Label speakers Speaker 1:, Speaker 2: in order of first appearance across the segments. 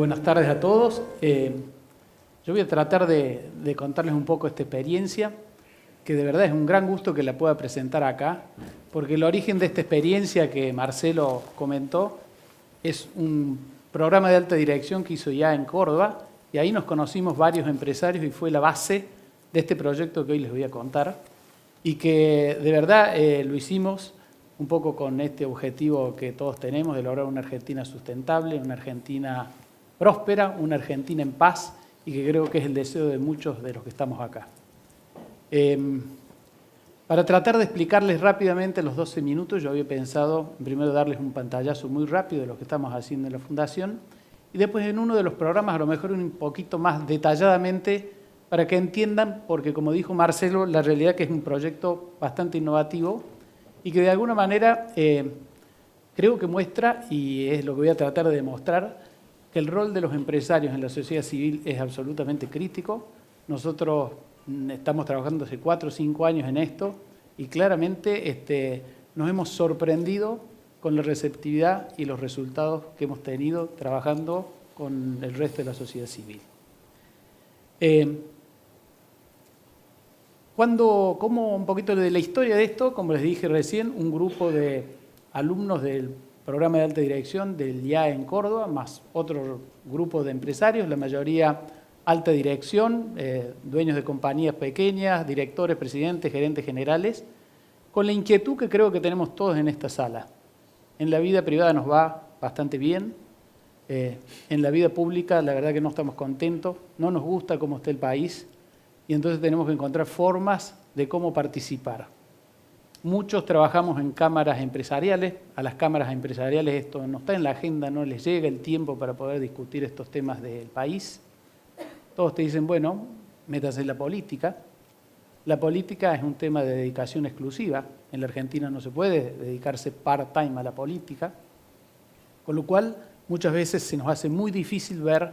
Speaker 1: buenas tardes a todos. Yo voy a tratar de contarles un poco esta experiencia, que de verdad es un gran gusto que la pueda presentar acá, porque el origen de esta experiencia que Marcelo comentó es un programa de alta dirección que hizo ya en Córdoba, y ahí nos conocimos varios empresarios y fue la base de este proyecto que hoy les voy a contar, y que de verdad lo hicimos un poco con este objetivo que todos tenemos de lograr una Argentina sustentable, una Argentina próspera, una Argentina en paz, y que creo que es el deseo de muchos de los que estamos acá. Para tratar de explicarles rápidamente los 12 minutos, yo había pensado primero darles un pantallazo muy rápido de lo que estamos haciendo en la Fundación, y después en uno de los programas a lo mejor un poquito más detalladamente para que entiendan, porque como dijo Marcelo, la realidad que es un proyecto bastante innovativo y que de alguna manera creo que muestra, y es lo que voy a tratar de demostrar, que el rol de los empresarios en la sociedad civil es absolutamente crítico. Nosotros estamos trabajando hace 4 o 5 años en esto y claramente nos hemos sorprendido con la receptividad y los resultados que hemos tenido trabajando con el resto de la sociedad civil. Como un poquito de la historia de esto, como les dije recién, un grupo de alumnos del programa de alta dirección del IAE en Córdoba, más otro grupo de empresarios, la mayoría alta dirección, dueños de compañías pequeñas, directores, presidentes, gerentes generales, con la inquietud que creo que tenemos todos en esta sala. En la vida privada nos va bastante bien, en la vida pública la verdad que no estamos contentos, no nos gusta cómo está el país, y entonces tenemos que encontrar formas de cómo participar. Muchos trabajamos en cámaras empresariales, a las cámaras empresariales esto no está en la agenda, no les llega el tiempo para poder discutir estos temas del país. Todos te dicen, bueno, métase en la política. La política es un tema de dedicación exclusiva. En la Argentina no se puede dedicarse part-time a la política, con lo cual muchas veces se nos hace muy difícil ver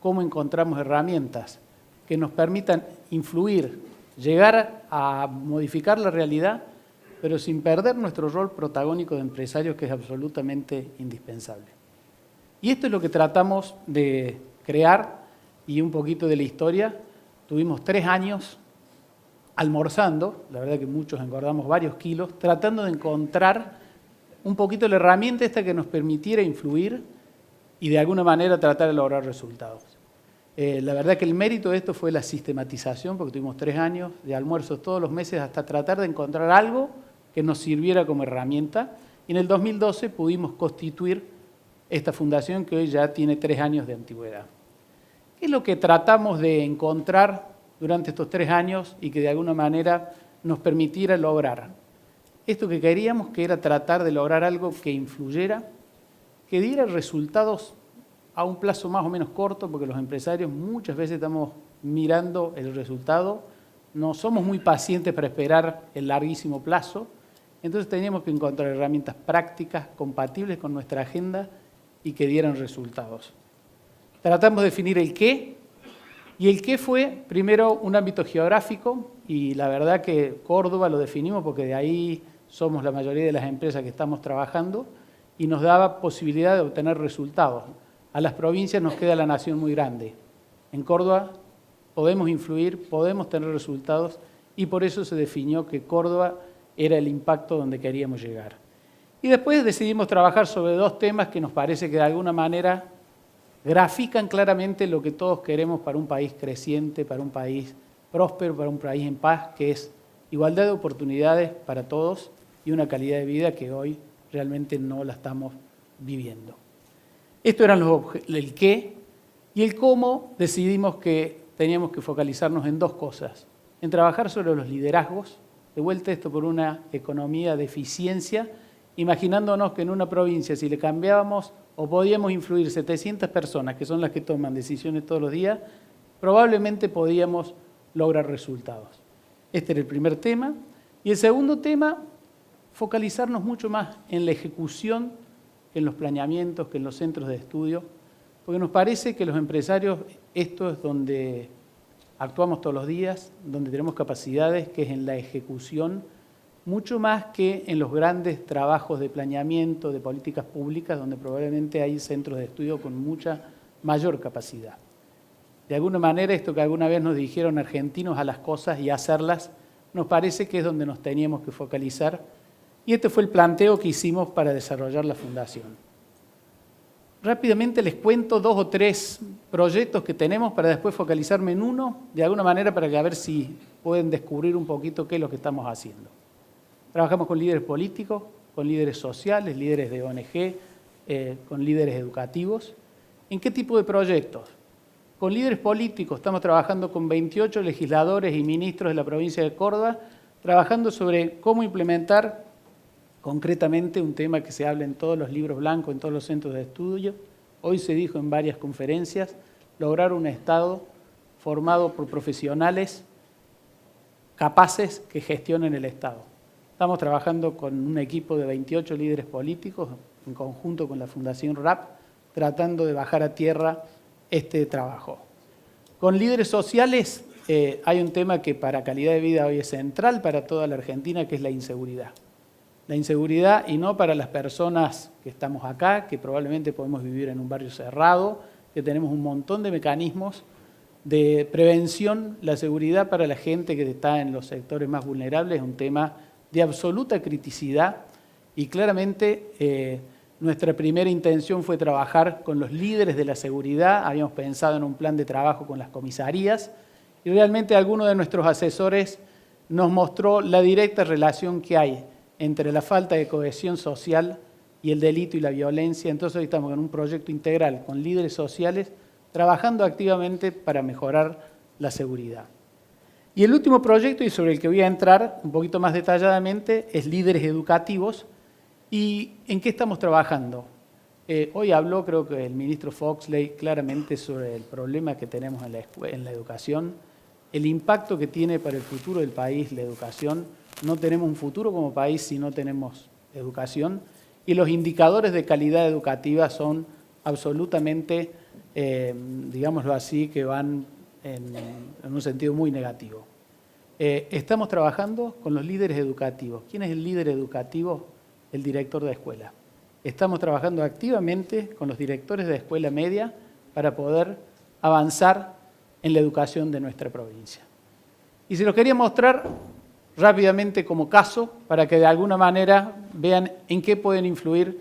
Speaker 1: cómo encontramos herramientas que nos permitan influir, llegar a modificar la realidad, pero sin perder nuestro rol protagónico de empresarios, que es absolutamente indispensable. Y esto es lo que tratamos de crear, y un poquito de la historia. Tuvimos 3 años almorzando, la verdad que muchos engordamos varios kilos, tratando de encontrar un poquito la herramienta esta que nos permitiera influir y de alguna manera tratar de lograr resultados. La verdad que el mérito de esto fue la sistematización, porque tuvimos 3 años de almuerzos todos los meses hasta tratar de encontrar algo que nos sirviera como herramienta. Y en el 2012 pudimos constituir esta fundación que hoy ya tiene 3 años de antigüedad. ¿Qué es lo que tratamos de encontrar durante estos 3 años y que de alguna manera nos permitiera lograr? Esto que queríamos, que era tratar de lograr algo que influyera, que diera resultados a un plazo más o menos corto, porque los empresarios muchas veces estamos mirando el resultado, no somos muy pacientes para esperar el larguísimo plazo, entonces teníamos que encontrar herramientas prácticas, compatibles con nuestra agenda y que dieran resultados. Tratamos de definir el qué, y el qué fue primero un ámbito geográfico, y la verdad que Córdoba lo definimos porque de ahí somos la mayoría de las empresas que estamos trabajando, y nos daba posibilidad de obtener resultados. A las provincias nos queda la nación muy grande. En Córdoba podemos influir, podemos tener resultados, y por eso se definió que Córdoba era el impacto donde queríamos llegar. Y después decidimos trabajar sobre 2 temas que nos parece que de alguna manera grafican claramente lo que todos queremos para un país creciente, para un país próspero, para un país en paz, que es igualdad de oportunidades para todos y una calidad de vida que hoy realmente no la estamos viviendo. Esto eran el qué, y el cómo decidimos que teníamos que focalizarnos en 2 cosas. En trabajar sobre los liderazgos, de vuelta esto por una economía de eficiencia, imaginándonos que en una provincia si le cambiábamos o podíamos influir 700 personas, que son las que toman decisiones todos los días, probablemente podíamos lograr resultados. Este era el primer tema. Y el segundo tema, focalizarnos mucho más en la ejecución que en los planeamientos, que en los centros de estudio, porque nos parece que los empresarios, esto es donde actuamos todos los días, donde tenemos capacidades, que es en la ejecución, mucho más que en los grandes trabajos de planeamiento, de políticas públicas, donde probablemente hay centros de estudio con mucha mayor capacidad. De alguna manera, esto que alguna vez nos dijeron argentinos a las cosas y hacerlas, nos parece que es donde nos teníamos que focalizar. Y este fue el planteo que hicimos para desarrollar la fundación. Rápidamente les cuento 2 o 3 proyectos que tenemos para después focalizarme en uno, de alguna manera para que a ver si pueden descubrir un poquito qué es lo que estamos haciendo. Trabajamos con líderes políticos, con líderes sociales, líderes de ONG, con líderes educativos. ¿En qué tipo de proyectos? Con líderes políticos estamos trabajando con 28 legisladores y ministros de la provincia de Córdoba, trabajando sobre cómo implementar concretamente un tema que se habla en todos los libros blancos, en todos los centros de estudio. Hoy se dijo en varias conferencias, lograr un Estado formado por profesionales capaces que gestionen el Estado. Estamos trabajando con un equipo de 28 líderes políticos, en conjunto con la Fundación RAP, tratando de bajar a tierra este trabajo. Con líderes sociales hay un tema que para calidad de vida hoy es central para toda la Argentina, que es la inseguridad. La inseguridad, y no para las personas que estamos acá, que probablemente podemos vivir en un barrio cerrado, que tenemos un montón de mecanismos de prevención. La seguridad para la gente que está en los sectores más vulnerables es un tema de absoluta criticidad y claramente nuestra primera intención fue trabajar con los líderes de la seguridad. Habíamos pensado en un plan de trabajo con las comisarías y realmente alguno de nuestros asesores nos mostró la directa relación que hay entre la falta de cohesión social y el delito y la violencia. Entonces hoy estamos en un proyecto integral con líderes sociales trabajando activamente para mejorar la seguridad. Y el último proyecto, y sobre el que voy a entrar un poquito más detalladamente, es líderes educativos. ¿Y en qué estamos trabajando? Hoy habló, creo que el ministro Foxley, claramente sobre el problema que tenemos en la educación, el impacto que tiene para el futuro del país la educación. No tenemos un futuro como país si no tenemos educación, y los indicadores de calidad educativa son absolutamente, digámoslo así, que van en un sentido muy negativo. Estamos trabajando con los líderes educativos. ¿Quién es el líder educativo? El director de escuela. Estamos trabajando activamente con los directores de escuela media para poder avanzar en la educación de nuestra provincia. Y se los quería mostrar rápidamente como caso para que de alguna manera vean en qué pueden influir,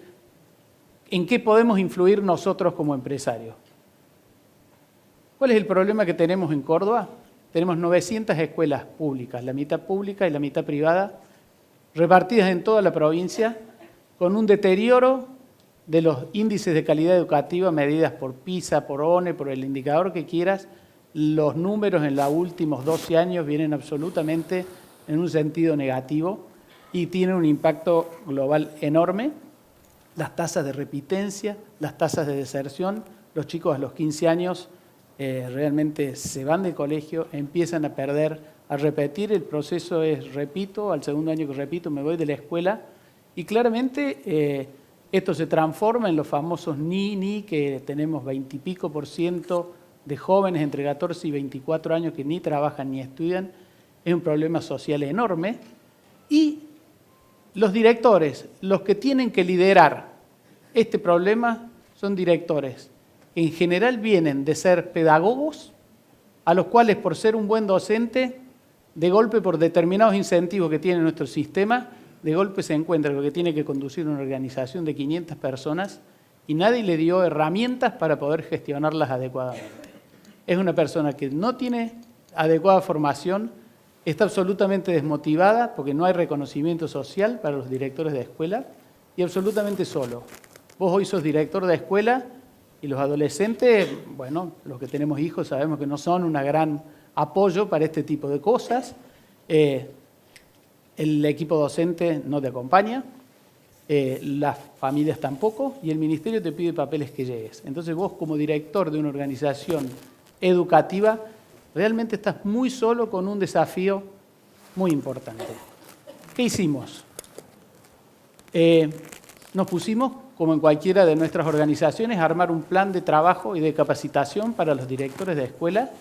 Speaker 1: en qué podemos influir nosotros como empresarios. ¿Cuál es el problema que tenemos en Córdoba? Tenemos 900 escuelas públicas, la mitad pública y la mitad privada, repartidas en toda la provincia, con un deterioro de los índices de calidad educativa medidas por PISA, por ONE, por el indicador que quieras. Los números en los últimos 12 años vienen absolutamente en un sentido negativo y tienen un impacto global enorme. Las tasas de repitencia, las tasas de deserción, los chicos a los 15 años realmente se van del colegio, empiezan a perder, a repetir, el proceso es repito, al segundo año que repito me voy de la escuela y claramente esto se transforma en los famosos ni, que tenemos 20 y pico % de jóvenes entre 14 y 24 años que ni trabajan ni estudian. Es un problema social enorme y los directores, los que tienen que liderar este problema son directores que en general vienen de ser pedagogos, a los cuales por ser un buen docente, de golpe por determinados incentivos que tiene nuestro sistema, de golpe se encuentra con que tiene que conducir una organización de 500 personas y nadie le dio herramientas para poder gestionarlas adecuadamente. Es una persona que no tiene adecuada formación, está absolutamente desmotivada porque no hay reconocimiento social para los directores de escuela y absolutamente solo. Vos hoy sos director de escuela y los adolescentes, bueno, los que tenemos hijos sabemos que no son un gran apoyo para este tipo de cosas. El equipo docente no te acompaña, las familias tampoco y el ministerio te pide papeles que llegues. Entonces vos como director de una organización educativa realmente estás muy solo con un desafío muy importante. ¿Qué hicimos? Nos pusimos, como en cualquiera de nuestras organizaciones, a armar un plan de trabajo y de capacitación para los directores de escuela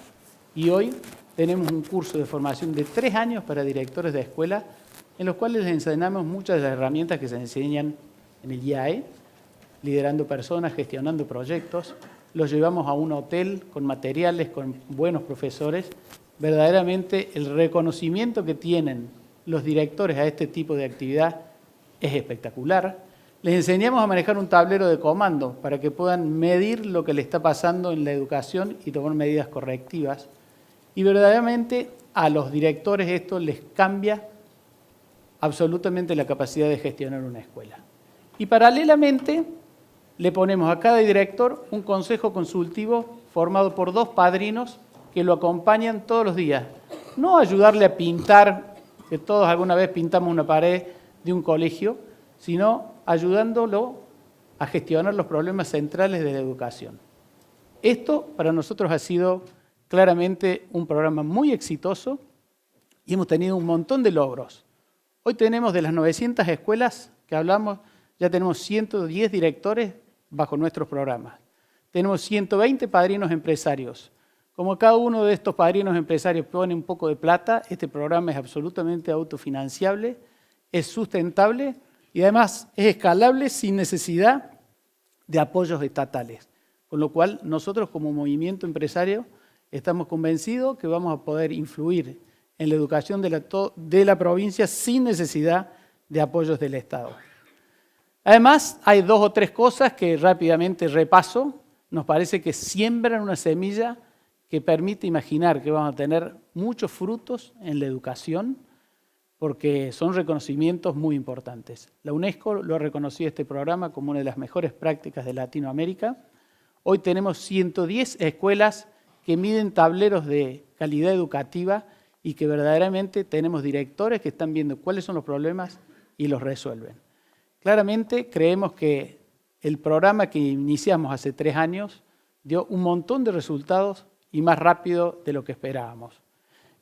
Speaker 1: y hoy tenemos un curso de formación de 3 años para directores de escuela en los cuales les enseñamos muchas de las herramientas que se enseñan en el IAE, liderando personas, gestionando proyectos. los llevamos a un hotel con materiales, con buenos profesores. Verdaderamente el reconocimiento que tienen los directores a este tipo de actividad es espectacular. Les enseñamos a manejar un tablero de comando para que puedan medir lo que le está pasando en la educación y tomar medidas correctivas. Y verdaderamente a los directores esto les cambia absolutamente la capacidad de gestionar una escuela. Y paralelamente le ponemos a cada director un consejo consultivo formado por 2 padrinos que lo acompañan todos los días. No ayudarle a pintar, que todos alguna vez pintamos una pared de un colegio, sino ayudándolo a gestionar los problemas centrales de la educación. Esto para nosotros ha sido claramente un programa muy exitoso y hemos tenido un montón de logros. Hoy tenemos de las 900 escuelas que hablamos, ya tenemos 110 directores bajo nuestros programas. Tenemos 120 padrinos empresarios. Como cada uno de estos padrinos empresarios pone un poco de plata, este programa es absolutamente autofinanciable, es sustentable y además es escalable sin necesidad de apoyos estatales. Con lo cual, nosotros como movimiento empresario estamos convencidos que vamos a poder influir en la educación de la provincia sin necesidad de apoyos del Estado. Además, hay 2 o 3 cosas que rápidamente repaso. Nos parece que siembran una semilla que permite imaginar que vamos a tener muchos frutos en la educación, porque son reconocimientos muy importantes. La UNESCO lo ha reconocido este programa como una de las mejores prácticas de Latinoamérica. Hoy tenemos 110 escuelas que miden tableros de calidad educativa y que verdaderamente tenemos directores que están viendo cuáles son los problemas y los resuelven. Claramente creemos que el programa que iniciamos hace 3 años dio un montón de resultados y más rápido de lo que esperábamos.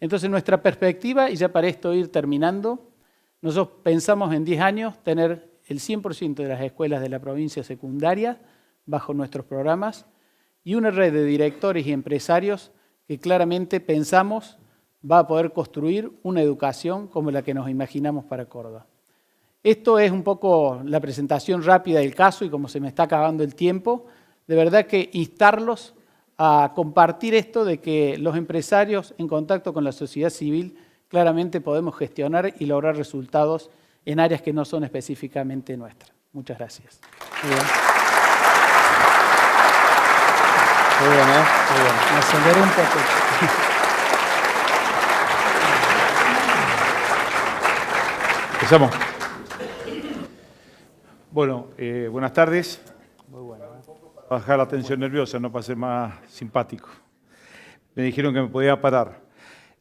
Speaker 1: Entonces nuestra perspectiva, y ya para esto ir terminando, nosotros pensamos en 10 años tener el 100% de las escuelas de la provincia secundaria bajo nuestros programas y una red de directores y empresarios que claramente pensamos va a poder construir una educación como la que nos imaginamos para Córdoba. Esto es un poco la presentación rápida del caso y como se me está acabando el tiempo, de verdad que instarlos a compartir esto de que los empresarios en contacto con la sociedad civil claramente podemos gestionar y lograr resultados en áreas que no son específicamente nuestras. Muchas gracias.
Speaker 2: Muy bien. Muy bien, ¿eh? Muy bien.
Speaker 1: Me aceleré un poco.
Speaker 3: Empezamos. Bueno, buenas tardes.
Speaker 2: Muy bueno.
Speaker 3: Bajar la tensión nerviosa, no para ser más simpático. Me dijeron que me podía parar.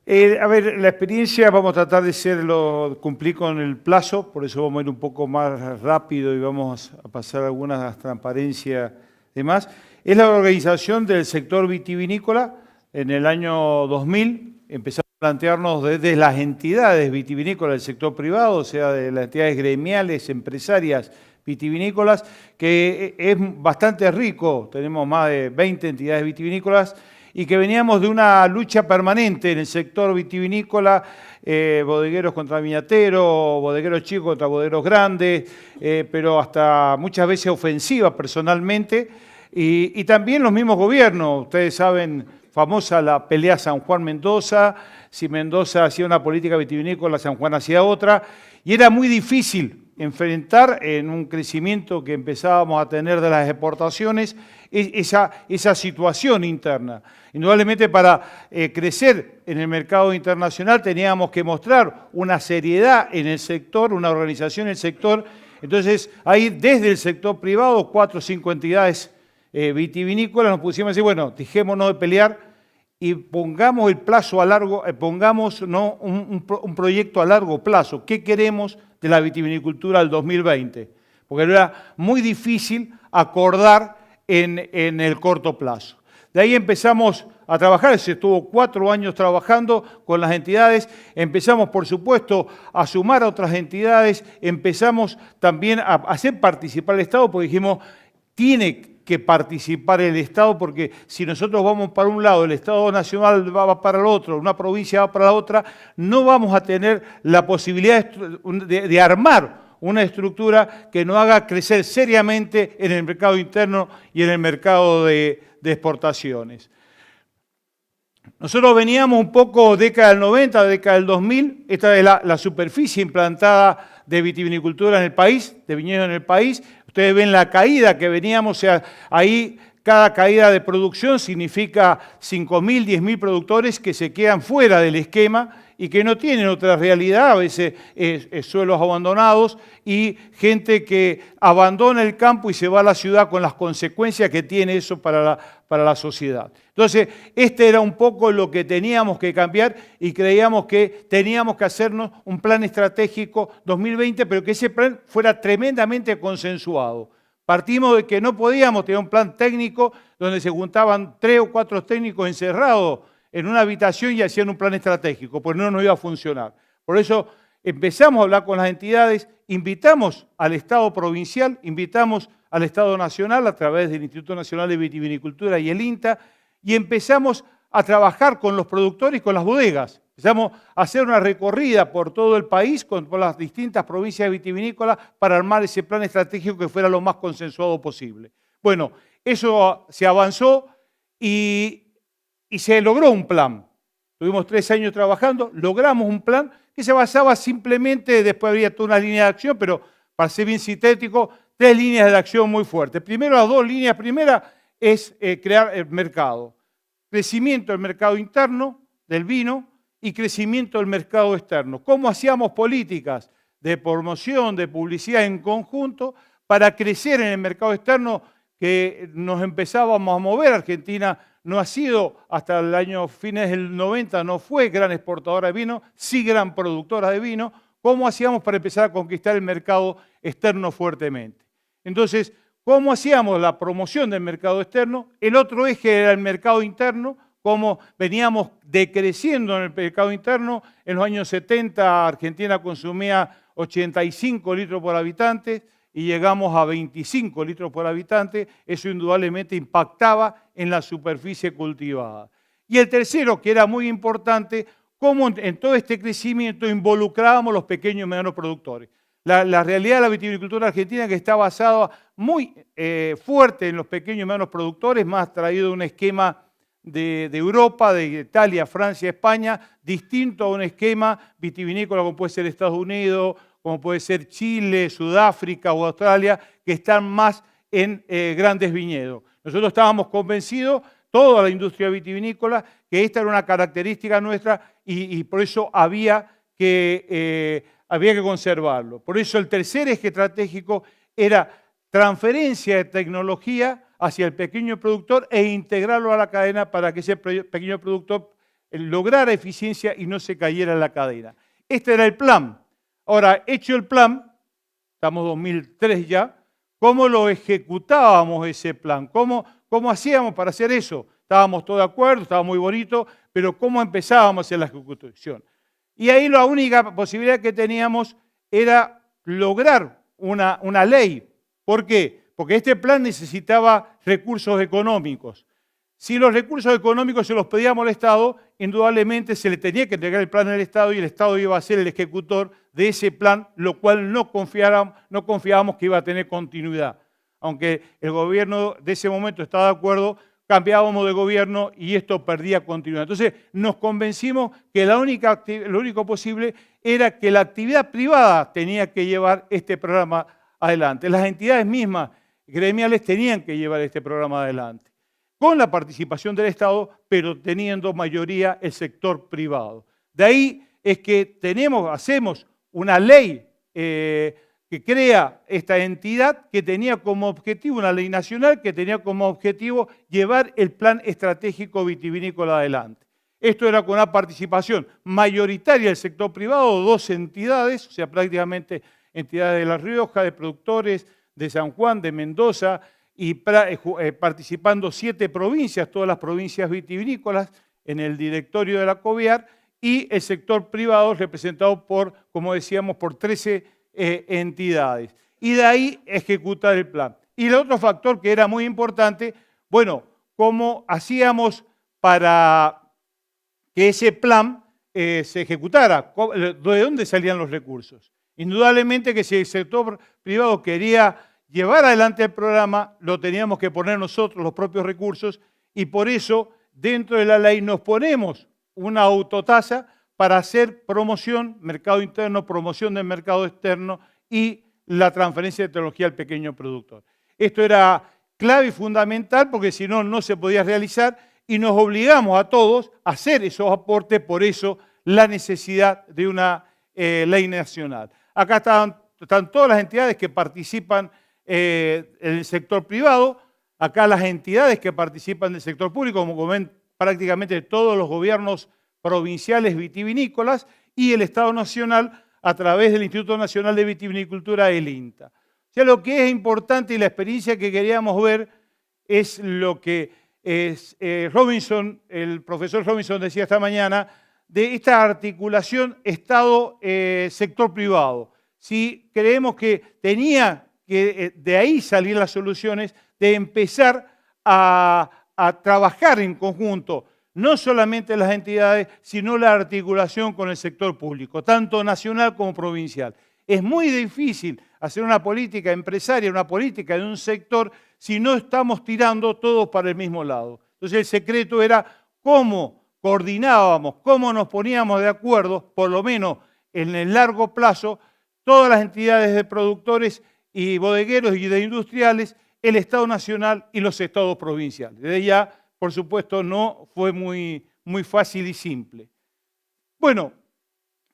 Speaker 3: A ver, la experiencia vamos a tratar de cumplir con el plazo, por eso vamos a ir un poco más rápido y vamos a pasar algunas transparencias y demás. Es la organización del sector vitivinícola en el año 2000. Empezamos a plantearnos desde las entidades vitivinícolas del sector privado, o sea, de las entidades gremiales, empresarias, vitivinícolas, que es bastante rico, tenemos más de 20 entidades vitivinícolas, y que veníamos de una lucha permanente en el sector vitivinícola, bodegueros contra viñateros, bodegueros chicos contra bodegueros grandes, pero hasta muchas veces ofensivas personalmente, y también los mismos gobiernos. Ustedes saben, famosa la pelea San Juan-Mendoza, si Mendoza hacía una política vitivinícola, San Juan hacía otra, y era muy difícil enfrentar en un crecimiento que empezábamos a tener de las exportaciones esa situación interna. Indudablemente para crecer en el mercado internacional teníamos que mostrar una seriedad en el sector, una organización en el sector. Entonces ahí desde el sector privado, 4 o 5 entidades vitivinícolas nos pusimos a decir, bueno, dejémonos de pelear y pongamos el plazo a largo, pongamos un proyecto a largo plazo. ¿Qué queremos de la vitivinicultura del 2020? Porque era muy difícil acordar en el corto plazo. De ahí empezamos a trabajar, se estuvo 4 años trabajando con las entidades, empezamos por supuesto a sumar a otras entidades, empezamos también a hacer participar al Estado, porque dijimos, tiene que participar el Estado, porque si nosotros vamos para un lado, el Estado Nacional va para el otro, una provincia va para la otra, no vamos a tener la posibilidad de armar una estructura que nos haga crecer seriamente en el mercado interno y en el mercado de exportaciones. Nosotros veníamos un poco década del 90, década del 2000, esta es la superficie implantada de vitivinicultura en el país, de viñedos en el país. Ustedes ven la caída que veníamos, o sea, ahí cada caída de producción significa 5.000, 10.000 productores que se quedan fuera del esquema y que no tienen otra realidad, a veces suelos abandonados y gente que abandona el campo y se va a la ciudad con las consecuencias que tiene eso para la sociedad. Entonces, este era un poco lo que teníamos que cambiar y creíamos que teníamos que hacernos un plan estratégico 2020, pero que ese plan fuera tremendamente consensuado. Partimos de que no podíamos tener un plan técnico donde se juntaban 3 o 4 técnicos encerrados en una habitación y hacían un plan estratégico, pues no nos iba a funcionar. Por eso empezamos a hablar con las entidades, invitamos al Estado provincial, invitamos al Estado nacional a través del Instituto Nacional de Vitivinicultura y el INTA, y empezamos a trabajar con los productores y con las bodegas. Empezamos a hacer una recorrida por todo el país, por las distintas provincias vitivinícolas, para armar ese plan estratégico que fuera lo más consensuado posible. Bueno, eso se avanzó y se logró un plan. Tuvimos 3 años trabajando, logramos un plan que se basaba simplemente, después habría toda una línea de acción, pero para ser bien sintético, 3 líneas de acción muy fuertes. Primero, las 2 líneas. Primera es crear el mercado. Crecimiento del mercado interno del vino y crecimiento del mercado externo. ¿Cómo hacíamos políticas de promoción, de publicidad en conjunto para crecer en el mercado externo que nos empezábamos a mover? Argentina no ha sido, hasta el año fines del 90, no fue gran exportadora de vino, sí gran productora de vino. ¿Cómo hacíamos para empezar a conquistar el mercado externo fuertemente? Entonces, ¿cómo hacíamos la promoción del mercado externo? El otro eje era el mercado interno, cómo veníamos decreciendo en el mercado interno. En los años 70 Argentina consumía 85 litros por habitante y llegamos a 25 litros por habitante. Eso indudablemente impactaba en la superficie cultivada. Y el tercero, que era muy importante, cómo en todo este crecimiento involucrábamos los pequeños y medianos productores. La realidad de la vitivinicultura argentina, que está basada muy fuerte en los pequeños y medianos productores, más traído de un esquema de Europa, de Italia, Francia, España, distinto a un esquema vitivinícola como puede ser Estados Unidos, como puede ser Chile, Sudáfrica o Australia, que están más en grandes viñedos. Nosotros estábamos convencidos, toda la industria vitivinícola, que esta era una característica nuestra y por eso había que conservarlo. Por eso el tercer eje estratégico era transferencia de tecnología hacia el pequeño productor e integrarlo a la cadena para que ese pequeño productor lograra eficiencia y no se cayera en la cadena. Este era el plan. Ahora, hecho el plan, estamos en 2003 ya, ¿cómo lo ejecutábamos ese plan? ¿Cómo hacíamos para hacer eso? Estábamos todos de acuerdo, estaba muy bonito, pero ¿cómo empezábamos a hacer la ejecución? Y ahí la única posibilidad que teníamos era lograr una ley. ¿Por qué? Porque este plan necesitaba recursos económicos. Si los recursos económicos se los pedíamos al Estado, indudablemente se le tenía que entregar el plan al Estado y el Estado iba a ser el ejecutor de ese plan, lo cual no confiábamos que iba a tener continuidad. Aunque el gobierno de ese momento estaba de acuerdo, cambiábamos de gobierno y esto perdía continuidad. Entonces nos convencimos que lo único posible era que la actividad privada tenía que llevar este programa adelante. Las entidades mismas gremiales tenían que llevar este programa adelante, con la participación del Estado, pero teniendo mayoría el sector privado. De ahí es que hacemos una ley que crea esta entidad que tenía como objetivo, una ley nacional que tenía como objetivo llevar el plan estratégico vitivinícola adelante. Esto era con una participación mayoritaria del sector privado, 2 entidades, o sea, prácticamente entidades de La Rioja, de productores, de San Juan, de Mendoza, y participando 7 provincias, todas las provincias vitivinícolas, en el directorio de la COVIAR, y el sector privado representado por, como decíamos, por 13 entidades. Y de ahí ejecutar el plan. Y el otro factor que era muy importante, bueno, cómo hacíamos para que ese plan se ejecutara, de dónde salían los recursos. Indudablemente que si el sector privado quería llevar adelante el programa, lo teníamos que poner nosotros, los propios recursos, y por eso dentro de la ley nos ponemos una autotasa para hacer promoción, mercado interno, promoción del mercado externo y la transferencia de tecnología al pequeño productor. Esto era clave y fundamental porque si no, no se podía realizar y nos obligamos a todos a hacer esos aportes, por eso la necesidad de una ley nacional. Acá están todas las entidades que participan en el sector privado, acá las entidades que participan del sector público, como ven prácticamente todos los gobiernos provinciales vitivinícolas y el Estado Nacional a través del Instituto Nacional de Vitivinicultura, el INTA. O sea, lo que es importante y la experiencia que queríamos ver es lo que Robinson, el profesor Robinson decía esta mañana, de esta articulación Estado-sector privado. Si creemos que tenía que de ahí salir las soluciones, de empezar a trabajar en conjunto, no solamente las entidades, sino la articulación con el sector público, tanto nacional como provincial. Es muy difícil hacer una política empresaria, una política de un sector, si no estamos tirando todos para el mismo lado. Entonces el secreto era cómo coordinábamos, cómo nos poníamos de acuerdo, por lo menos en el largo plazo, todas las entidades de productores y bodegueros y de industriales, el Estado Nacional y los estados provinciales. Desde ya, por supuesto, no fue muy fácil y simple. Bueno,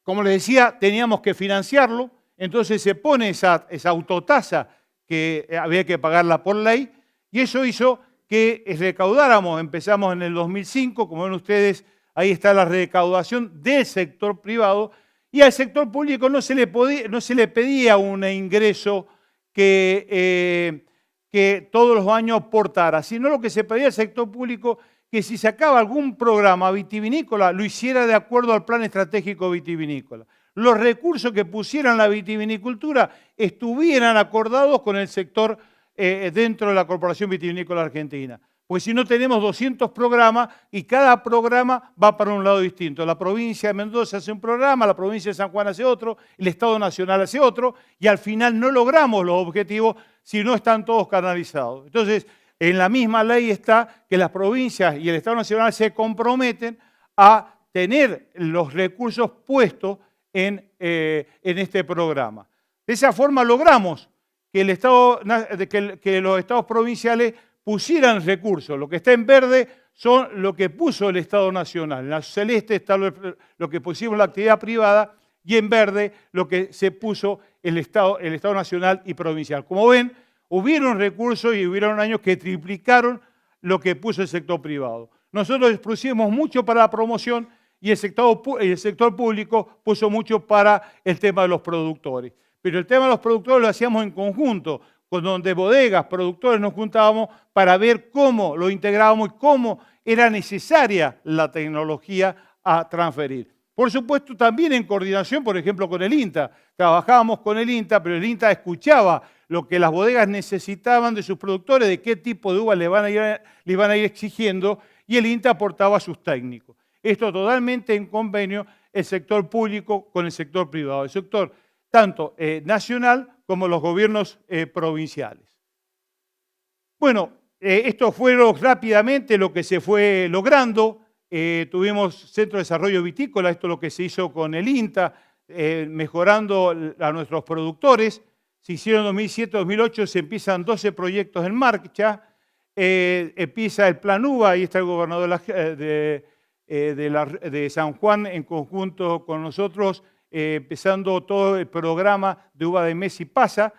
Speaker 3: como les decía, teníamos que financiarlo, entonces se pone esa autotasa que había que pagarla por ley, y eso hizo que recaudáramos, empezamos en el 2005, como ven ustedes, ahí está la recaudación del sector privado, y al sector público no se le pedía un ingreso que todos los años aportara, sino lo que se pedía al sector público, que si sacaba algún programa vitivinícola, lo hiciera de acuerdo al plan estratégico vitivinícola. Los recursos que pusieran la vitivinicultura estuvieran acordados con el sector dentro de la Corporación Vitivinícola Argentina. Pues si no tenemos 200 programas y cada programa va para un lado distinto. La provincia de Mendoza hace un programa, la provincia de San Juan hace otro, el Estado Nacional hace otro, y al final no logramos los objetivos si no están todos canalizados. Entonces, en la misma ley está que las provincias y el Estado Nacional se comprometen a tener los recursos puestos en este programa. De esa forma logramos que los estados provinciales pusieran recursos. Lo que está en verde son lo que puso el Estado Nacional. En la celeste está lo que pusimos la actividad privada y en verde lo que se puso el Estado Nacional y provincial. Como ven, hubieron recursos y hubieron años que triplicaron lo que puso el sector privado. Nosotros pusimos mucho para la promoción y el sector público puso mucho para el tema de los productores. Pero el tema de los productores lo hacíamos en conjunto, con donde bodegas, productores nos juntábamos para ver cómo lo integrábamos y cómo era necesaria la tecnología a transferir. Por supuesto, también en coordinación, por ejemplo, con el INTA. Trabajábamos con el INTA, pero el INTA escuchaba lo que las bodegas necesitaban de sus productores, de qué tipo de uvas le iban a ir exigiendo, y el INTA aportaba a sus técnicos. Esto totalmente en convenio el sector público con el sector privado, el sector tanto nacional como los gobiernos provinciales. Bueno, esto fue rápidamente lo que se fue logrando. Tuvimos Centro de Desarrollo Vitícola, esto es lo que se hizo con el INTA, mejorando a nuestros productores. Se hicieron en 2007-2008, se empiezan 12 proyectos en marcha. Empieza el Plan Uva, ahí está el gobernador de San Juan en conjunto con nosotros, empezando todo el programa de uva de mes y pasa.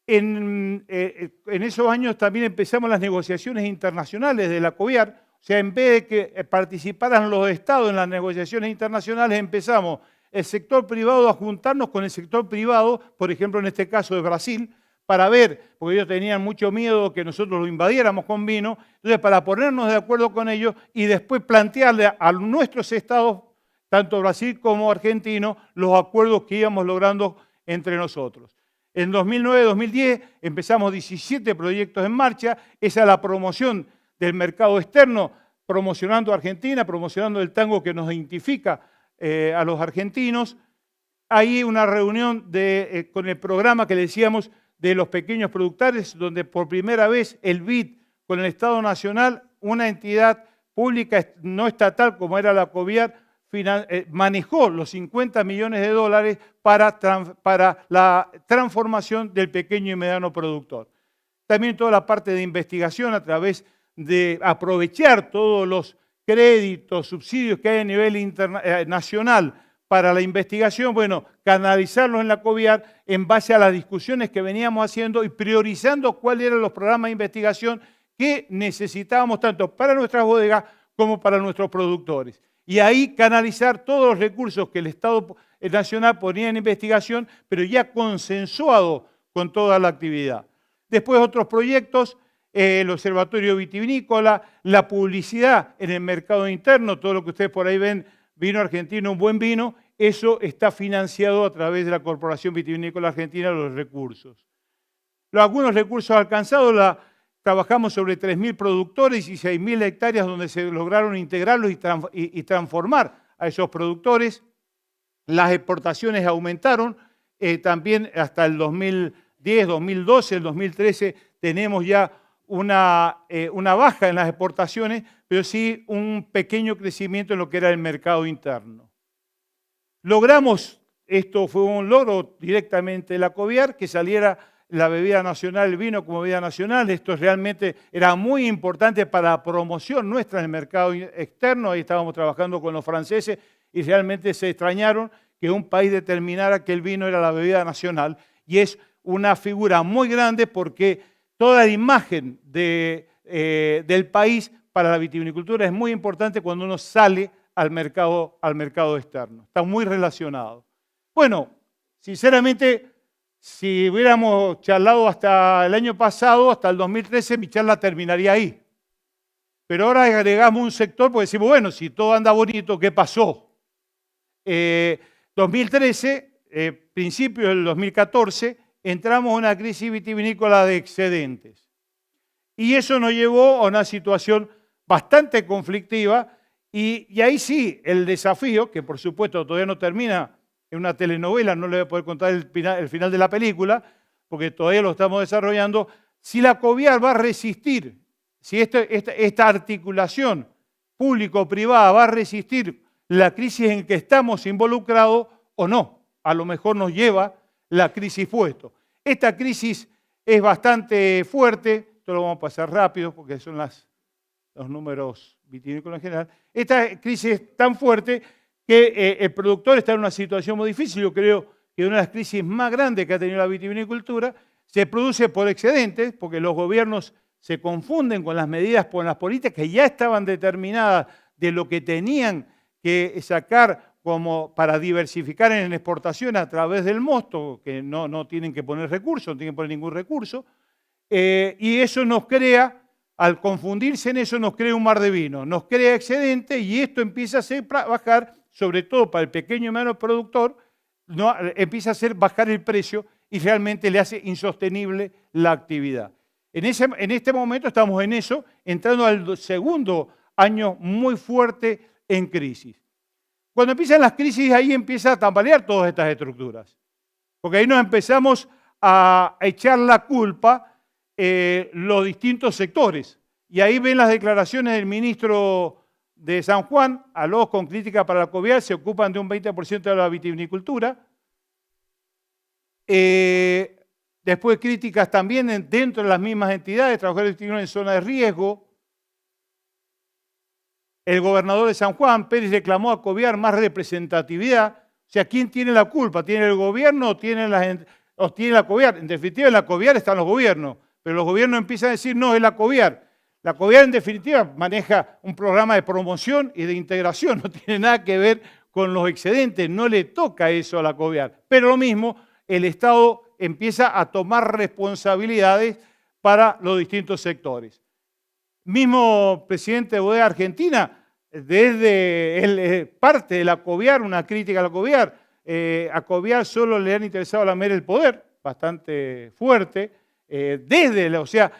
Speaker 3: En esos años también empezamos las negociaciones internacionales de la COVIAR, o sea, en vez de que participaran los estados en las negociaciones internacionales, empezamos el sector privado a juntarnos con el sector privado, por ejemplo, en este caso de Brasil, para ver, porque ellos tenían mucho miedo que nosotros lo invadiéramos con vino, entonces para ponernos de acuerdo con ellos y después plantearle a nuestros estados, tanto Brasil como argentino, los acuerdos que íbamos logrando entre nosotros. En 2009-2010 empezamos 17 proyectos en marcha, esa es la promoción del mercado externo, promocionando a Argentina, promocionando el tango que nos identifica a los argentinos. ahí una reunión con el programa que le decíamos de los pequeños productores, donde por primera vez el BID con el Estado Nacional, una entidad pública no estatal como era la COVIAR, manejó los 50 millones de dólares para la transformación del pequeño y mediano productor. También toda la parte de investigación a través de aprovechar todos los créditos, subsidios que hay a nivel nacional para la investigación, bueno, canalizarlos en la COVIAR en base a las discusiones que veníamos haciendo y priorizando cuáles eran los programas de investigación que necesitábamos tanto para nuestras bodegas como para nuestros productores. Y ahí canalizar todos los recursos que el Estado Nacional ponía en investigación, pero ya consensuado con toda la actividad. Después otros proyectos, el Observatorio Vitivinícola, la publicidad en el mercado interno, todo lo que ustedes por ahí ven, vino argentino, un buen vino, eso está financiado a través de la Corporación Vitivinícola Argentina, los recursos. Algunos recursos alcanzados, trabajamos sobre 3.000 productores y 6.000 hectáreas donde se lograron integrarlos y transformar a esos productores. Las exportaciones aumentaron, también hasta el 2010, 2012, el 2013 tenemos ya una baja en las exportaciones, pero sí un pequeño crecimiento en lo que era el mercado interno. Logramos, esto fue un logro directamente de la COVIAR, que saliera la bebida nacional, el vino como bebida nacional. Esto realmente era muy importante para la promoción nuestra en el mercado externo. Ahí estábamos trabajando con los franceses y realmente se extrañaron que un país determinara que el vino era la bebida nacional. Y es una figura muy grande porque toda la imagen del país para la vitivinicultura es muy importante cuando uno sale al mercado externo. Está muy relacionado. Bueno, sinceramente, si hubiéramos charlado hasta el año pasado, hasta el 2013, mi charla terminaría ahí. Pero ahora agregamos un sector porque decimos, bueno, si todo anda bonito, ¿qué pasó? 2013, principio del 2014, entramos en una crisis vitivinícola de excedentes. Y eso nos llevó a una situación bastante conflictiva y ahí sí, el desafío, que por supuesto todavía no termina en una telenovela, no le voy a poder contar el final de la película, porque todavía lo estamos desarrollando, si la COVIAR va a resistir, si esta articulación público-privada va a resistir la crisis en que estamos involucrados o no. A lo mejor nos lleva la crisis puesto. Esta crisis es bastante fuerte, esto lo vamos a pasar rápido porque son los números vitivinícolas en general. Esta crisis es tan fuerte que el productor está en una situación muy difícil. Yo creo que una de las crisis más grandes que ha tenido la vitivinicultura se produce por excedentes, porque los gobiernos se confunden con las medidas, con las políticas que ya estaban determinadas de lo que tenían que sacar como para diversificar en exportación a través del mosto, que no tienen que poner recursos, no tienen que poner ningún recurso, y eso nos crea, al confundirse en eso, nos crea un mar de vino, nos crea excedente y esto empieza a bajar, sobre todo para el pequeño y mediano productor, empieza a hacer bajar el precio y realmente le hace insostenible la actividad. En este momento estamos en eso, entrando al segundo año muy fuerte en crisis. Cuando empiezan las crisis, ahí empieza a tambalear todas estas estructuras. Porque ahí nos empezamos a echar la culpa los distintos sectores. Y ahí ven las declaraciones del ministro de San Juan, Alós con crítica para la COVIAR, se ocupan de un 20% de la vitivinicultura. Después críticas también dentro de las mismas entidades, trabajadores vitivinícolas en zona de riesgo. El gobernador de San Juan, Pérez, reclamó a COVIAR más representatividad. O sea, ¿quién tiene la culpa? ¿Tiene el gobierno o tiene la COVIAR? En definitiva, en la COVIAR están los gobiernos, pero los gobiernos empiezan a decir, no, es la COVIAR. La COVIAR, en definitiva, maneja un programa de promoción y de integración, no tiene nada que ver con los excedentes, no le toca eso a la COVIAR. Pero lo mismo, el Estado empieza a tomar responsabilidades para los distintos sectores. Mismo presidente de Bodega Argentina, desde él parte de la COVIAR, una crítica a la COVIAR. A COVIAR solo le han interesado lamer el poder, bastante fuerte. O sea,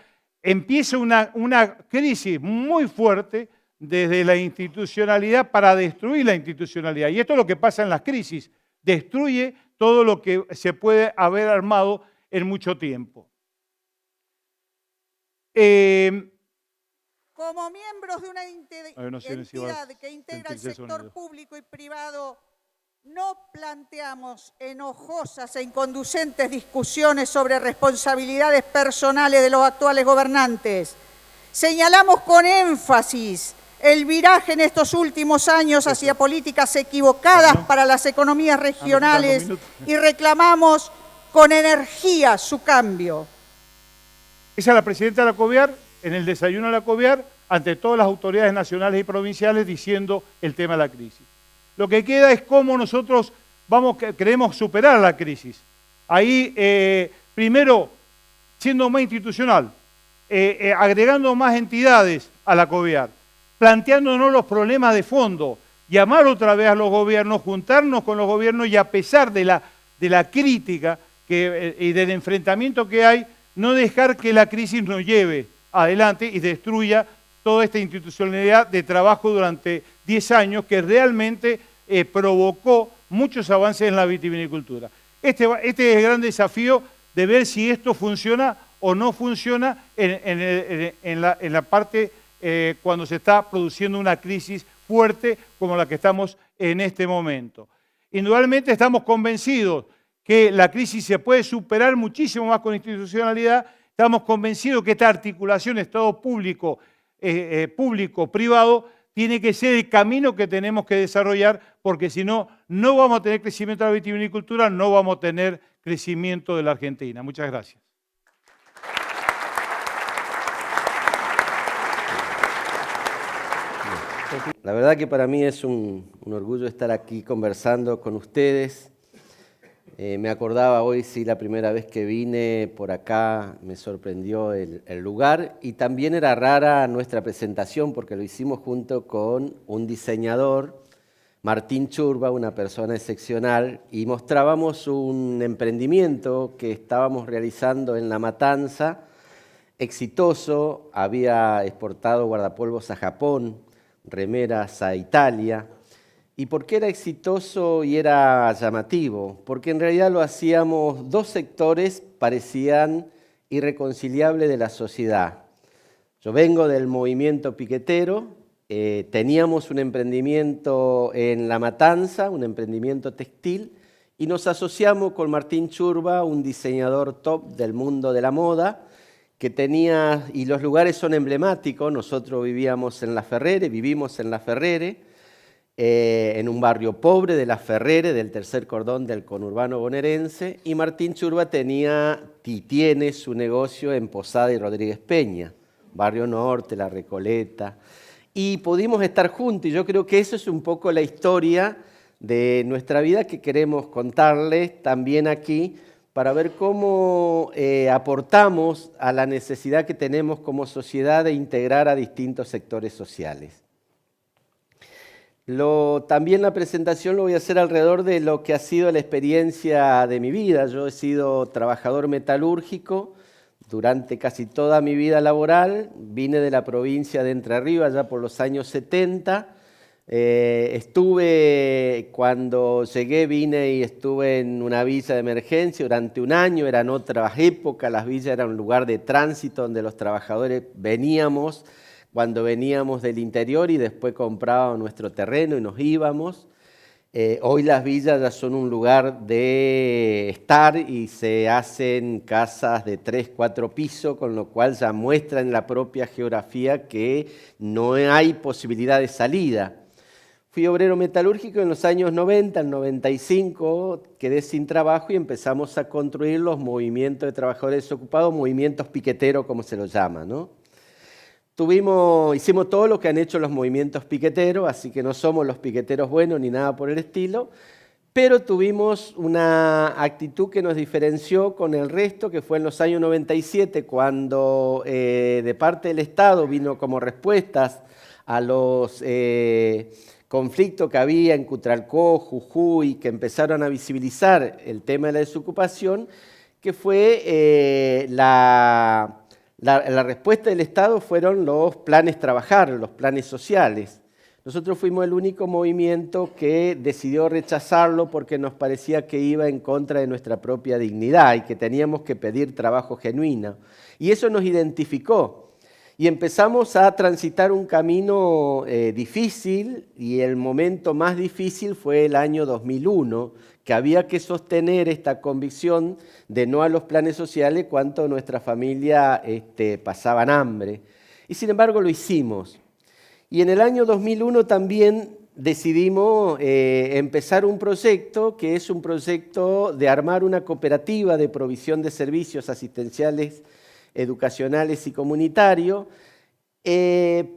Speaker 3: empieza una crisis muy fuerte desde la institucionalidad para destruir la institucionalidad. Y esto es lo que pasa en las crisis. destruye todo lo que se puede haber armado en mucho tiempo.
Speaker 4: Como miembros de una entidad que integra el sector público y privado, no planteamos enojosas e inconducentes discusiones sobre responsabilidades personales de los actuales gobernantes. Señalamos con énfasis el viraje en estos últimos años hacia políticas equivocadas para las economías regionales y reclamamos con energía su cambio.
Speaker 3: Esa es la presidenta de la COVIAR, en el desayuno de la COVIAR, ante todas las autoridades nacionales y provinciales, diciendo el tema de la crisis. Lo que queda es cómo nosotros queremos superar la crisis. Ahí, primero, siendo más institucional, agregando más entidades a la COVIAR, planteándonos los problemas de fondo, llamar otra vez a los gobiernos, juntarnos con los gobiernos y a pesar de la crítica y del enfrentamiento que hay, no dejar que la crisis nos lleve adelante y destruya toda esta institucionalidad de trabajo durante 10 años que realmente provocó muchos avances en la vitivinicultura. Este es el gran desafío de ver si esto funciona o no funciona en la parte cuando se está produciendo una crisis fuerte como la que estamos en este momento. Indudablemente estamos convencidos que la crisis se puede superar muchísimo más con institucionalidad. Estamos convencidos que esta articulación Estado público-privado tiene que ser el camino que tenemos que desarrollar, porque si no, no vamos a tener crecimiento de la vitivinicultura, no vamos a tener crecimiento de la Argentina. Muchas gracias.
Speaker 5: La verdad que para mí es un orgullo estar aquí conversando con ustedes. Me acordaba hoy, sí, la primera vez que vine por acá me sorprendió el lugar y también era rara nuestra presentación porque lo hicimos junto con un diseñador, Martín Churba, una persona excepcional, y mostrábamos un emprendimiento que estábamos realizando en La Matanza, exitoso, había exportado guardapolvos a Japón, remeras a Italia. ¿Y por qué era exitoso y era llamativo? Porque en realidad lo hacíamos dos sectores parecían irreconciliables de la sociedad. Yo vengo del movimiento piquetero, teníamos un emprendimiento en La Matanza, un emprendimiento textil, y nos asociamos con Martín Churba, un diseñador top del mundo de la moda, que tenía, y los lugares son emblemáticos, nosotros vivimos en La Ferrere, en un barrio pobre de La Ferrere, del tercer cordón del conurbano bonaerense, y Martín Churba tenía y tiene su negocio en Posada y Rodríguez Peña, Barrio Norte, La Recoleta, y pudimos estar juntos, y yo creo que eso es un poco la historia de nuestra vida que queremos contarles también aquí, para ver cómo aportamos a la necesidad que tenemos como sociedad de integrar a distintos sectores sociales. También la presentación lo voy a hacer alrededor de lo que ha sido la experiencia de mi vida. Yo he sido trabajador metalúrgico durante casi toda mi vida laboral. Vine de la provincia de Entre Ríos ya por los años 70. Cuando llegué, vine y estuve en una villa de emergencia durante un año. Eran otras épocas, las villas eran un lugar de tránsito donde los trabajadores veníamos cuando veníamos del interior y después comprábamos nuestro terreno y nos íbamos. Hoy las villas ya son un lugar de estar y se hacen casas de 3, 4 pisos, con lo cual ya muestra en la propia geografía que no hay posibilidad de salida. Fui obrero metalúrgico en los años 90, el 95, quedé sin trabajo y empezamos a construir los movimientos de trabajadores desocupados, movimientos piqueteros como se los llama, ¿no? Hicimos todo lo que han hecho los movimientos piqueteros, así que no somos los piqueteros buenos ni nada por el estilo, pero tuvimos una actitud que nos diferenció con el resto, que fue en los años 97, cuando de parte del Estado vino como respuestas a los conflictos que había en Cutralcó, Jujuy, que empezaron a visibilizar el tema de la desocupación, que fue la respuesta del Estado fueron los planes trabajar, los planes sociales. Nosotros fuimos el único movimiento que decidió rechazarlo porque nos parecía que iba en contra de nuestra propia dignidad y que teníamos que pedir trabajo genuino. Y eso nos identificó. Y empezamos a transitar un camino difícil, y el momento más difícil fue el año 2001, que había que sostener esta convicción de no a los planes sociales cuando nuestra familia pasaban hambre. Y sin embargo lo hicimos. Y en el año 2001 también decidimos empezar un proyecto que es un proyecto de armar una cooperativa de provisión de servicios asistenciales, educacionales y comunitarios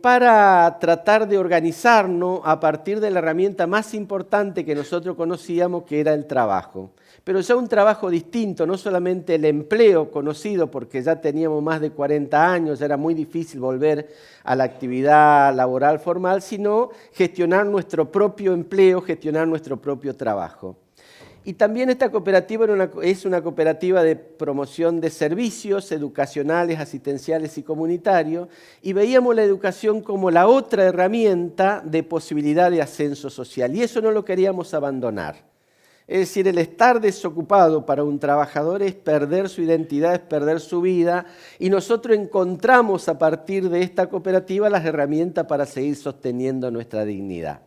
Speaker 5: para tratar de organizarnos a partir de la herramienta más importante que nosotros conocíamos, que era el trabajo. Pero ya un trabajo distinto, no solamente el empleo conocido, porque ya teníamos más de 40 años, ya era muy difícil volver a la actividad laboral formal, sino gestionar nuestro propio empleo, gestionar nuestro propio trabajo. Y también esta cooperativa es una cooperativa de promoción de servicios educacionales, asistenciales y comunitarios, y veíamos la educación como la otra herramienta de posibilidad de ascenso social, y eso no lo queríamos abandonar. Es decir, el estar desocupado para un trabajador es perder su identidad, es perder su vida, y nosotros encontramos a partir de esta cooperativa las herramientas para seguir sosteniendo nuestra dignidad.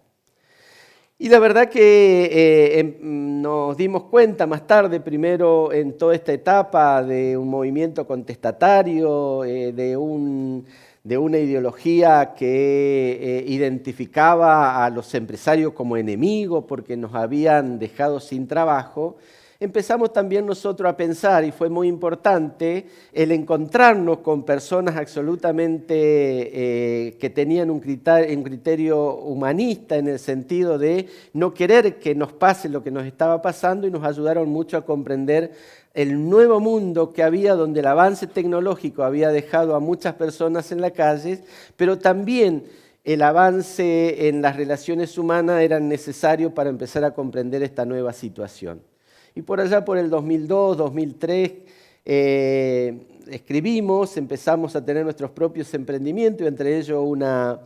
Speaker 5: Y la verdad que nos dimos cuenta más tarde, primero en toda esta etapa de un movimiento contestatario, de una ideología que identificaba a los empresarios como enemigos porque nos habían dejado sin trabajo, empezamos también nosotros a pensar, y fue muy importante, el encontrarnos con personas absolutamente que tenían un criterio humanista en el sentido de no querer que nos pase lo que nos estaba pasando, y nos ayudaron mucho a comprender el nuevo mundo que había, donde el avance tecnológico había dejado a muchas personas en la calle, pero también el avance en las relaciones humanas era necesario para empezar a comprender esta nueva situación. Y por allá por el 2002, 2003, escribimos, empezamos a tener nuestros propios emprendimientos, y entre ellos una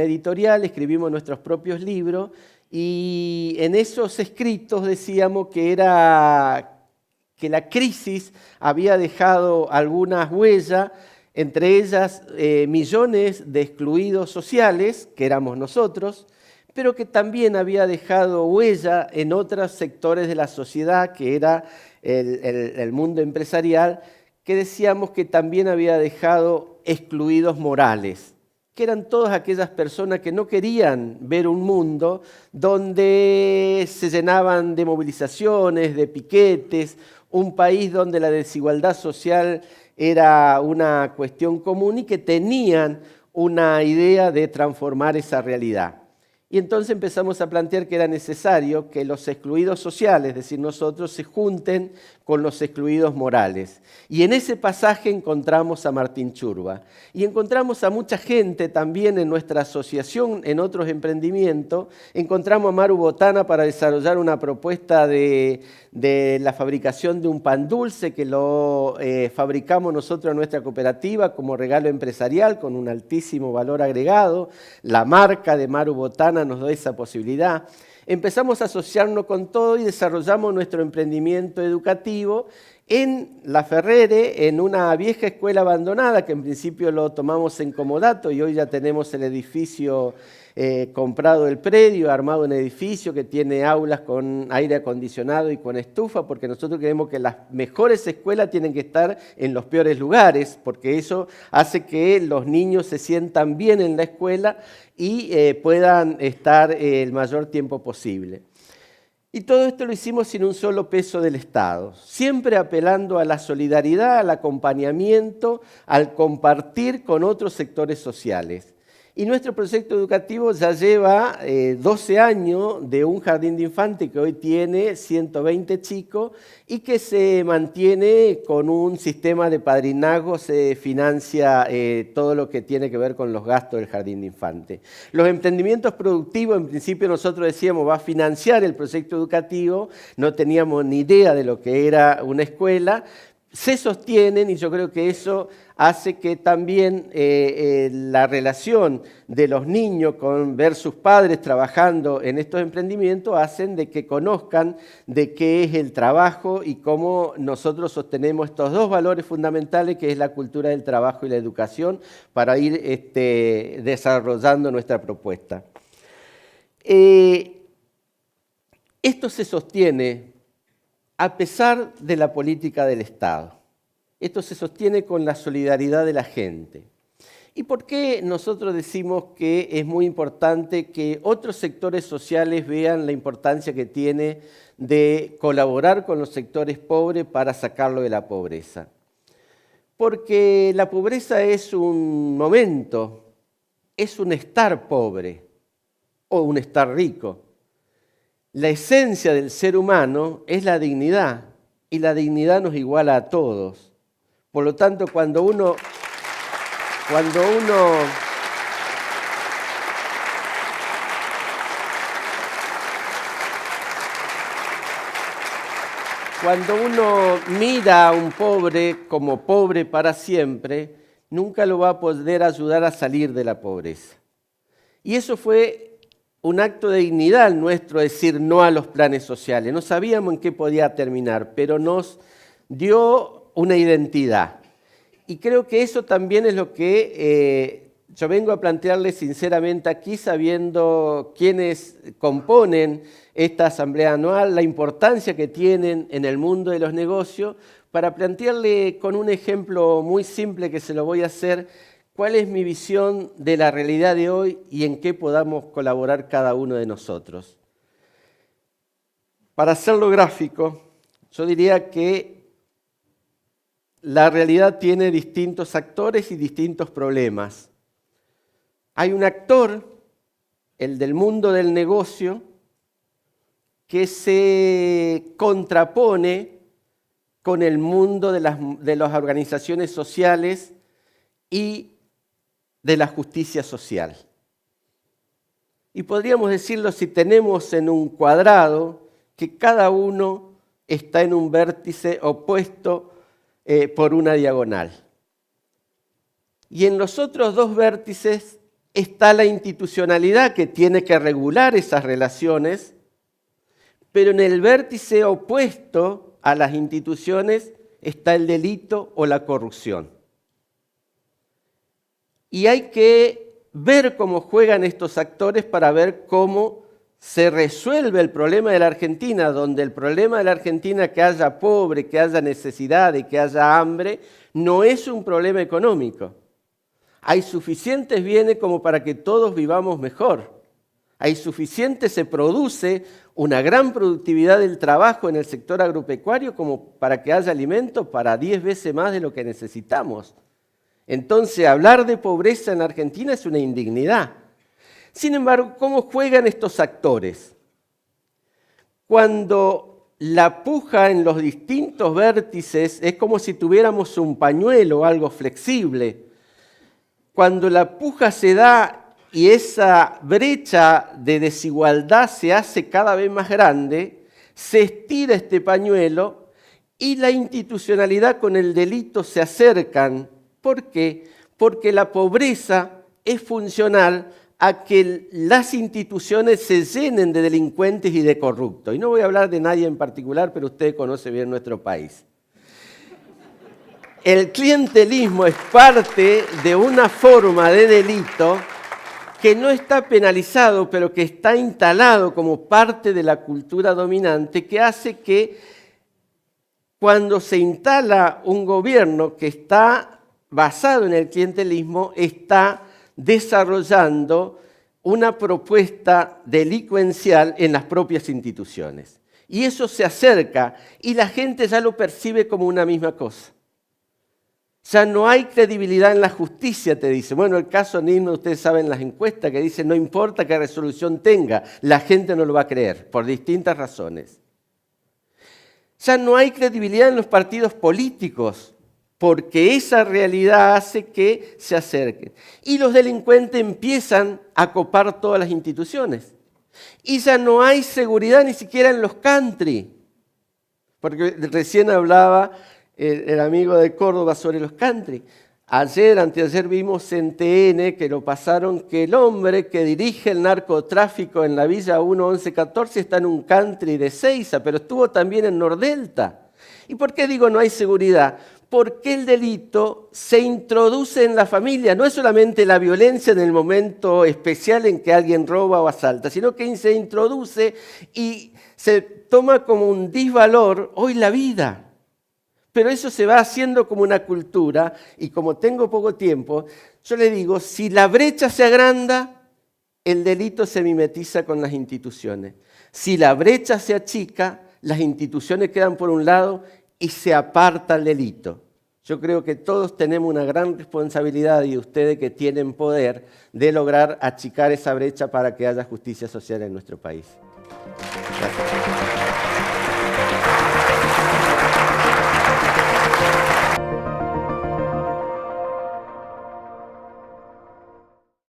Speaker 5: editorial, escribimos nuestros propios libros, y en esos escritos decíamos que la crisis había dejado algunas huellas, entre ellas millones de excluidos sociales, que éramos nosotros, pero que también había dejado huella en otros sectores de la sociedad, que era el mundo empresarial, que decíamos que también había dejado excluidos morales, que eran todas aquellas personas que no querían ver un mundo donde se llenaban de movilizaciones, de piquetes, un país donde la desigualdad social era una cuestión común y que tenían una idea de transformar esa realidad. Y entonces empezamos a plantear que era necesario que los excluidos sociales, es decir, nosotros, se junten con los excluidos morales. Y en ese pasaje encontramos a Martín Churba. Y encontramos a mucha gente también en nuestra asociación, en otros emprendimientos. Encontramos a Maru Botana para desarrollar una propuesta de la fabricación de un pan dulce, que lo fabricamos nosotros en nuestra cooperativa como regalo empresarial con un altísimo valor agregado. La marca de Maru Botana nos da esa posibilidad. Empezamos a asociarnos con todo y desarrollamos nuestro emprendimiento educativo en La Ferrere, en una vieja escuela abandonada, que en principio lo tomamos en comodato, y hoy ya tenemos el edificio comprado, el predio, armado en edificio que tiene aulas con aire acondicionado y con estufa, porque nosotros creemos que las mejores escuelas tienen que estar en los peores lugares, porque eso hace que los niños se sientan bien en la escuela y puedan estar el mayor tiempo posible. Y todo esto lo hicimos sin un solo peso del Estado, siempre apelando a la solidaridad, al acompañamiento, al compartir con otros sectores sociales. Y nuestro proyecto educativo ya lleva 12 años de un jardín de infantes que hoy tiene 120 chicos y que se mantiene con un sistema de padrinazgo, se financia todo lo que tiene que ver con los gastos del jardín de infantes. Los emprendimientos productivos, en principio nosotros decíamos, va a financiar el proyecto educativo, no teníamos ni idea de lo que era una escuela, se sostienen, y yo creo que eso hace que también la relación de los niños con ver sus padres trabajando en estos emprendimientos hacen de que conozcan de qué es el trabajo y cómo nosotros sostenemos estos dos valores fundamentales, que es la cultura del trabajo y la educación, para ir desarrollando nuestra propuesta. Esto se sostiene a pesar de la política del Estado. Esto se sostiene con la solidaridad de la gente. ¿Y por qué nosotros decimos que es muy importante que otros sectores sociales vean la importancia que tiene de colaborar con los sectores pobres para sacarlo de la pobreza? Porque la pobreza es un momento, es un estar pobre o un estar rico. La esencia del ser humano es la dignidad, y la dignidad nos iguala a todos. Por lo tanto, cuando uno mira a un pobre como pobre para siempre, nunca lo va a poder ayudar a salir de la pobreza. Y eso fue un acto de dignidad nuestro, decir no a los planes sociales. No sabíamos en qué podía terminar, pero nos dio una identidad. Y creo que eso también es lo que yo vengo a plantearles sinceramente aquí, sabiendo quiénes componen esta asamblea anual, la importancia que tienen en el mundo de los negocios, para plantearle con un ejemplo muy simple que se lo voy a hacer, cuál es mi visión de la realidad de hoy y en qué podamos colaborar cada uno de nosotros. Para hacerlo gráfico, yo diría que la realidad tiene distintos actores y distintos problemas. Hay un actor, el del mundo del negocio, que se contrapone con el mundo de las organizaciones sociales y de la justicia social. Y podríamos decirlo si tenemos en un cuadrado que cada uno está en un vértice opuesto por una diagonal. Y en los otros dos vértices está la institucionalidad que tiene que regular esas relaciones, pero en el vértice opuesto a las instituciones está el delito o la corrupción. Y hay que ver cómo juegan estos actores para ver cómo se resuelve el problema de la Argentina, donde el problema de la Argentina, que haya pobre, que haya necesidad y que haya hambre, no es un problema económico. Hay suficientes bienes como para que todos vivamos mejor. Hay suficiente, se produce una gran productividad del trabajo en el sector agropecuario como para que haya alimento para 10 veces más de lo que necesitamos. Entonces, hablar de pobreza en Argentina es una indignidad. Sin embargo, ¿cómo juegan estos actores? Cuando la puja en los distintos vértices es como si tuviéramos un pañuelo o algo flexible. Cuando la puja se da y esa brecha de desigualdad se hace cada vez más grande, se estira este pañuelo y la institucionalidad con el delito se acercan. ¿Por qué? Porque la pobreza es funcional a que las instituciones se llenen de delincuentes y de corruptos. Y no voy a hablar de nadie en particular, pero usted conoce bien nuestro país. El clientelismo es parte de una forma de delito que no está penalizado, pero que está instalado como parte de la cultura dominante, que hace que cuando se instala un gobierno que está basado en el clientelismo, está desarrollando una propuesta delincuencial en las propias instituciones. Y eso se acerca y la gente ya lo percibe como una misma cosa. Ya no hay credibilidad en la justicia, te dice. Bueno, el caso Nino, ustedes saben las encuestas que dicen no importa qué resolución tenga, la gente no lo va a creer, por distintas razones. Ya no hay credibilidad en los partidos políticos, porque esa realidad hace que se acerquen. Y los delincuentes empiezan a copar todas las instituciones. Y ya no hay seguridad ni siquiera en los country. Porque recién hablaba el amigo de Córdoba sobre los country. Ayer, anteayer vimos en TN que lo pasaron que el hombre que dirige el narcotráfico en la Villa 1-11-14 está en un country de Ezeiza, pero estuvo también en Nordelta. ¿Y por qué digo no hay seguridad? Porque el delito se introduce en la familia. No es solamente la violencia en el momento especial en que alguien roba o asalta, sino que se introduce y se toma como un disvalor hoy la vida. Pero eso se va haciendo como una cultura y como tengo poco tiempo, yo le digo, si la brecha se agranda, el delito se mimetiza con las instituciones. Si la brecha se achica, las instituciones quedan por un lado y se aparta el delito. Yo creo que todos tenemos una gran responsabilidad y ustedes que tienen poder de lograr achicar esa brecha para que haya justicia social en nuestro país.